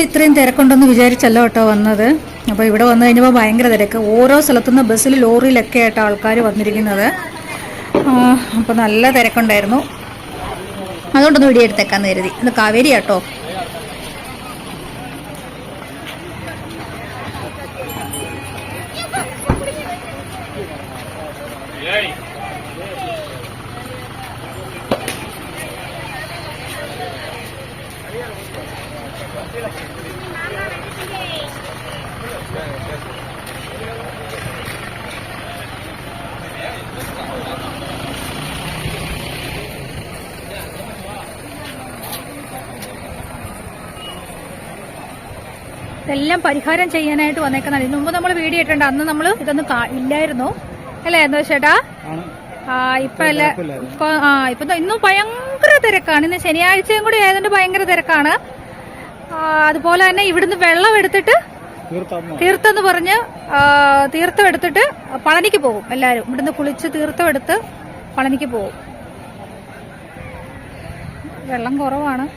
ഇത്രയും തിരക്കുണ്ടെന്ന് വിചാരിച്ചല്ല കേട്ടോ വന്നത്. അപ്പോൾ ഇവിടെ വന്നു കഴിഞ്ഞപ്പോൾ ഭയങ്കര തിരക്ക്. ഓരോ സ്ഥലത്തുനിന്ന് ബസ്സിൽ ലോറിയിലൊക്കെ ആയിട്ടോ ആൾക്കാർ വന്നിരിക്കുന്നത്. അപ്പോൾ നല്ല തിരക്കുണ്ടായിരുന്നു. അതുകൊണ്ടൊന്ന് വീഡിയോ എടുത്തേക്കാന്ന് കരുതി. ഇത് കാവേരി കേട്ടോ. ഇതെല്ലാം പരിഹാരം ചെയ്യാനായിട്ട് വന്നേക്കുന്നതാണ്. ഇതിനു മുമ്പ് നമ്മൾ വീഡിയോ ഇട്ടുണ്ട്. അന്ന് നമ്മൾ ഇതൊന്നും ഇല്ലായിരുന്നു അല്ലേ എന്താ ചേട്ടാ? ഇപ്പൊ ഇന്നും ഭയങ്കര തിരക്കാണ്. ഇന്ന് ശനിയാഴ്ചയും കൂടി ആയതുകൊണ്ട് ഭയങ്കര തിരക്കാണ്. അതുപോലെ തന്നെ ഇവിടുന്ന് വെള്ളം എടുത്തിട്ട് തീർത്തെന്ന് പറഞ്ഞ് തീർത്ഥം എടുത്തിട്ട് പളനിക്ക് പോകും. എല്ലാരും ഇവിടുന്ന് കുളിച്ച് തീർത്ഥം എടുത്ത് പളനിക്ക് പോകും. വെള്ളം കുറവാണ്.